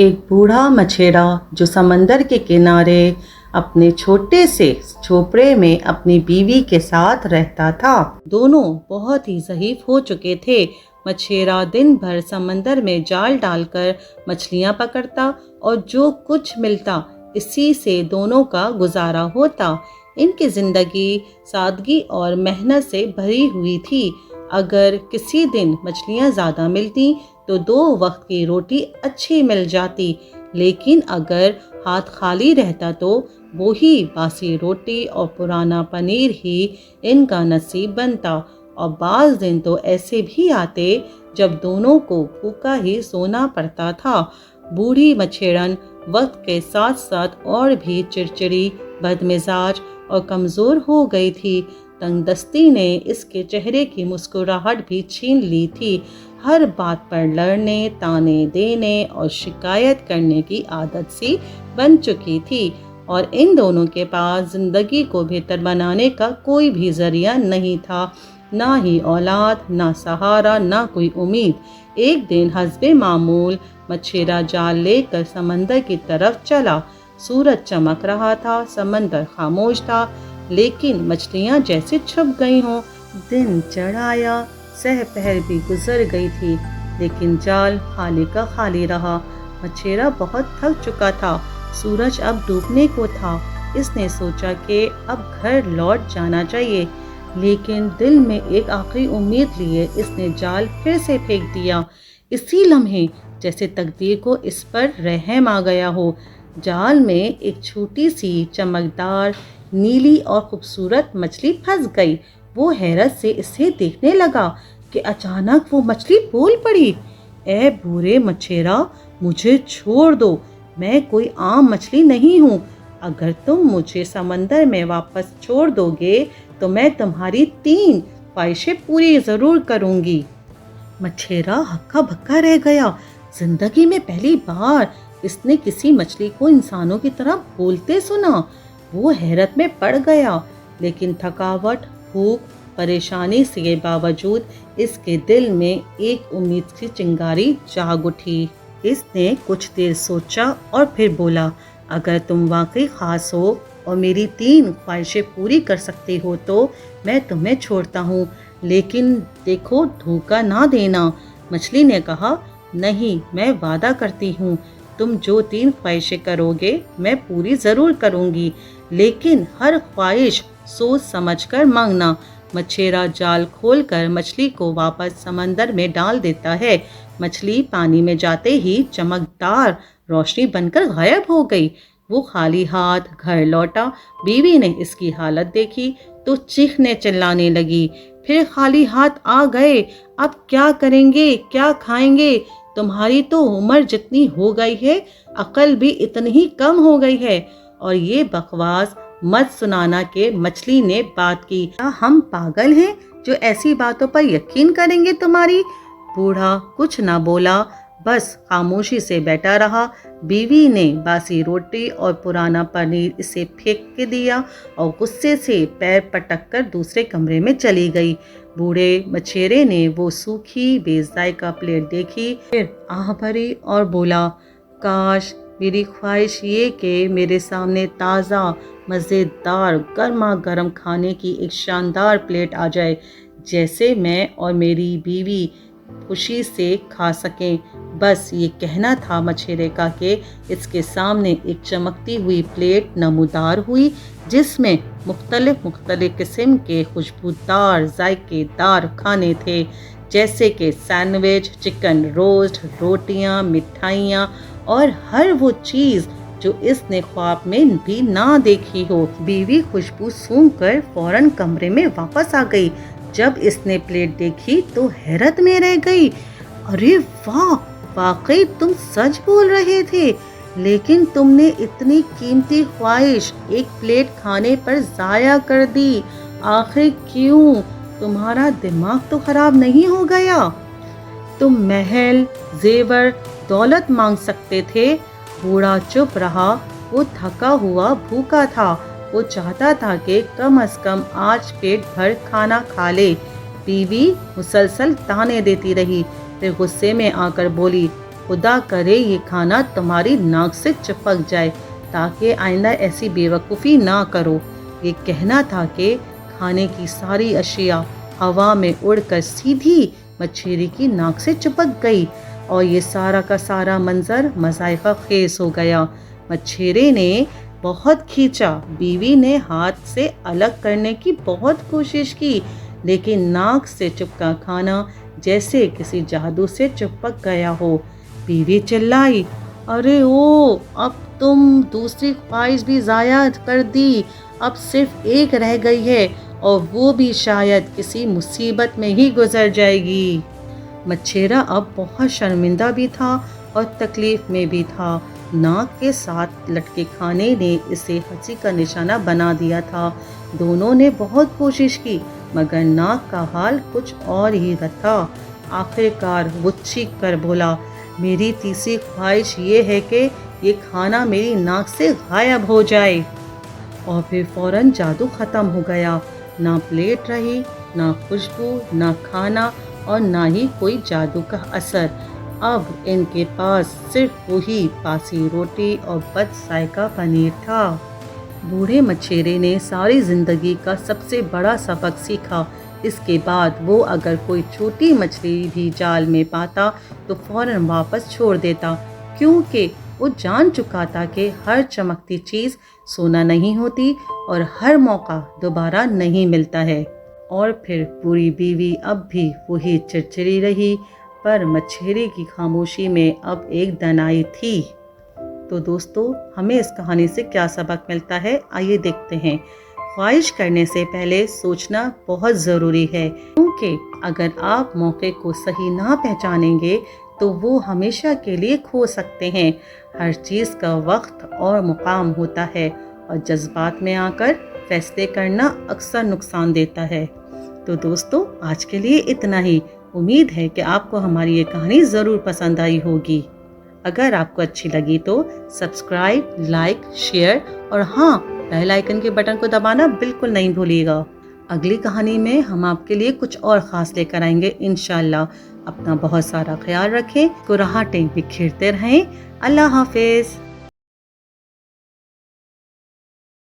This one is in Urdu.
ایک بوڑھا مچھیرا جو سمندر کے کنارے اپنے چھوٹے سے جھوپڑے میں اپنی بیوی کے ساتھ رہتا تھا۔ دونوں بہت ہی ضعیف ہو چکے تھے۔ مچھیرا دن بھر سمندر میں جال ڈال کر مچھلیاں پکڑتا اور جو کچھ ملتا اسی سے دونوں کا گزارا ہوتا۔ ان کی زندگی سادگی اور محنت سے بھری ہوئی تھی۔ اگر کسی دن مچھلیاں زیادہ ملتی تو 2 وقت کی روٹی اچھی مل جاتی، لیکن اگر ہاتھ خالی رہتا تو وہی باسی روٹی اور پرانا پنیر ہی ان کا نصیب بنتا۔ اور بعض دن تو ایسے بھی آتے جب دونوں کو بھوکا ہی سونا پڑتا تھا۔ بوڑھی مچھیرن وقت کے ساتھ ساتھ اور بھی چڑچڑی، بدمزاج اور کمزور ہو گئی تھی۔ تنگ دستی نے اس کے چہرے کی مسکراہٹ بھی چھین لی تھی۔ ہر بات پر لڑنے، تانے دینے اور شکایت کرنے کی عادت سی بن چکی تھی، اور ان دونوں کے پاس زندگی کو بہتر بنانے کا کوئی بھی ذریعہ نہیں تھا، نہ ہی اولاد، نہ سہارا، نہ کوئی امید۔ ایک دن حسب معمول مچھیرا جال لے کر سمندر کی طرف چلا۔ سورج چمک رہا تھا، سمندر خاموش تھا، لیکن مچھلیاں جیسے چھپ گئی ہوں۔ دن چڑھ آیا، سہ پہر بھی گزر گئی تھی، لیکن جال خالی کا خالی رہا۔ مچھیرا بہت تھک چکا تھا، سورج اب ڈوبنے کو تھا۔ اس نے سوچا کہ اب گھر لوٹ جانا چاہیے، لیکن دل میں ایک آخری امید لیے اس نے جال پھر سے پھینک دیا۔ اسی لمحے جیسے تقدیر کو اس پر رحم آ گیا ہو، جال میں ایک چھوٹی سی چمکدار نیلی اور خوبصورت مچھلی پھنس گئی۔ وہ حیرت سے اسے دیکھنے لگا کہ اچانک وہ مچھلی بول پڑی، اے بوڑھے مچھیرا، مجھے چھوڑ دو، میں کوئی عام مچھلی نہیں ہوں۔ اگر تم مجھے سمندر میں واپس چھوڑ دو گے تو میں تمہاری 3 خواہشیں پوری ضرور کروں گی۔ مچھیرا ہکا بکا رہ گیا۔ زندگی میں پہلی بار اس نے کسی مچھلی کو انسانوں کی طرح بولتے سنا۔ وہ حیرت میں پڑ گیا، لیکن تھکاوٹ، بھوک، پریشانی کے باوجود اس کے دل میں ایک امید کی چنگاری جاگ اٹھی۔ اس نے کچھ دیر سوچا اور پھر بولا، اگر تم واقعی خاص ہو اور میری 3 خواہشیں پوری کر سکتے ہو تو میں تمہیں چھوڑتا ہوں، لیکن دیکھو دھوکہ نہ دینا۔ مچھلی نے کہا، نہیں، میں وعدہ کرتی ہوں، تم جو 3 خواہشیں کرو گے میں پوری ضرور کروں گی، لیکن ہر خواہش سوچ سمجھ کر مانگنا۔ مچھیرا جال کھول کر مچھلی کو واپس سمندر میں ڈال دیتا ہے۔ مچھلی پانی میں جاتے ہی چمکدار روشنی بن کر غائب ہو گئی۔ وہ خالی ہاتھ گھر لوٹا۔ بیوی نے اس کی حالت دیکھی تو چیخنے چلانے لگی، پھر خالی ہاتھ آ گئے، اب کیا کریں گے، کیا کھائیں گے؟ تمہاری تو عمر جتنی ہو گئی ہے، عقل بھی اتنی ہی کم ہو گئی ہے، اور یہ بکواس مت سنانا کہ مچھلی نے بات کی۔ کیا ہم پاگل ہیں جو ایسی باتوں پر یقین کریں گے تمہاری؟ بوڑھا کچھ نہ بولا، بس خاموشی سے بیٹھا رہا۔ بیوی نے باسی روٹی اور پرانا پنیر اسے پھینک کے دیا اور غصے سے پیر پٹک کر دوسرے کمرے میں چلی گئی۔ بوڑھے مچھیرے نے وہ سوکھی بے ذائقہ پلیٹ دیکھی، پھر آہ بھری اور بولا، کاش میری خواہش یہ کہ میرے سامنے تازہ، مزیدار، گرما گرم کھانے کی ایک شاندار پلیٹ آ جائے، جیسے میں اور میری بیوی خوشی سے کھا سکیں۔ بس یہ کہنا تھا مچھیرے کا کہ اس کے سامنے ایک چمکتی ہوئی پلیٹ نمودار ہوئی، جس میں مختلف قسم کے خوشبودار، ذائقے دار کھانے تھے، جیسے کہ سینڈوچ، چکن روسٹ، روٹیاں، مٹھائیاں اور ہر وہ چیز جو اس نے خواب میں بھی نہ دیکھی ہو۔ بیوی خوشبو سونگھ کر فوراً کمرے میں واپس آ گئی۔ جب اس نے پلیٹ دیکھی تو حیرت میں رہ گئی، ارے واہ، واقعی تم سچ بول رہے تھے، لیکن تم نے اتنی قیمتی خواہش ایک پلیٹ کھانے پر ضائع کر دی، آخر کیوں؟ تمہارا دماغ تو خراب نہیں ہو گیا؟ تم محل، زیور، دولت مانگ سکتے تھے۔ بوڑھا چپ رہا، وہ تھکا ہوا بھوکا تھا، وہ چاہتا تھا کہ کم از کم آج پیٹ بھر کھانا کھا لے۔ بیوی مسلسل تانے دیتی رہی، پھر غصے میں آ کر بولی، خدا کرے یہ کھانا تمہاری ناک سے چپک جائے تاکہ آئندہ ایسی بیوقوفی نہ کرو۔ یہ کہنا تھا کہ کھانے کی ساری اشیاء ہوا میں اڑ کر سیدھی مچھیرے کی ناک سے چپک گئی اور یہ سارا کا سارا منظر مذائقہ خیز ہو گیا۔ مچھیرے نے بہت کھینچا، بیوی نے ہاتھ سے الگ کرنے کی بہت کوشش کی، لیکن ناک سے چپکا کھانا جیسے کسی جادو سے چپک گیا ہو۔ بیوی چلائی، ارے او، اب تم دوسری خواہش بھی ضائع کر دی، اب صرف ایک رہ گئی ہے اور وہ بھی شاید کسی مصیبت میں ہی گزر جائے گی۔ مچھیرا اب بہت شرمندہ بھی تھا اور تکلیف میں بھی تھا۔ ناک کے ساتھ لٹکے کھانے نے اسے ہنسی کا نشانہ بنا دیا تھا۔ دونوں نے بہت کوشش کی مگر ناک کا حال کچھ اور ہی تھا۔ آخر کار وہ چیخ کر بولا، میری تیسری خواہش یہ ہے کہ یہ کھانا میری ناک سے غائب ہو جائے۔ اور پھر فوراً جادو ختم ہو گیا۔ نہ پلیٹ رہی، نہ خوشبو، نہ کھانا اور نہ ہی کوئی جادو کا اثر۔ اب ان کے پاس صرف وہی باسی روٹی اور بد ذائقہ پنیر تھا۔ بوڑھے مچھیرے نے ساری زندگی کا سب سے بڑا سبق سیکھا۔ اس کے بعد وہ اگر کوئی چھوٹی مچھلی بھی جال میں پاتا تو فوراً واپس چھوڑ دیتا، کیونکہ وہ جان چکا تھا کہ ہر چمکتی چیز سونا نہیں ہوتی اور ہر موقع دوبارہ نہیں ملتا ہے۔ اور پھر پوری بیوی اب بھی وہی چڑچڑی رہی، پر مچھیرے کی خاموشی میں اب ایک دنائی تھی۔ تو دوستو، ہمیں اس کہانی سے کیا سبق ملتا ہے، آئیے دیکھتے ہیں۔ خواہش کرنے سے پہلے سوچنا بہت ضروری ہے، کیونکہ اگر آپ موقع کو صحیح نہ پہچانیں گے تو وہ ہمیشہ کے لیے کھو سکتے ہیں۔ ہر چیز کا وقت اور مقام ہوتا ہے اور جذبات میں آ کر فیصلے کرنا اکثر نقصان دیتا ہے۔ تو دوستو، آج کے لیے اتنا ہی۔ امید ہے کہ آپ کو ہماری یہ کہانی ضرور پسند آئی ہوگی۔ اگر آپ کو اچھی لگی تو سبسکرائب، لائک، شیئر اور ہاں، بیل آئیکن کے بٹن کو دبانا بالکل نہیں بھولیے گا۔ اگلی کہانی میں ہم آپ کے لیے کچھ اور خاص لے کر آئیں گے انشاءاللہ۔ اپنا بہت سارا خیال رکھیں، مسکراہٹیں بکھیرتے رہیں۔ اللہ حافظ۔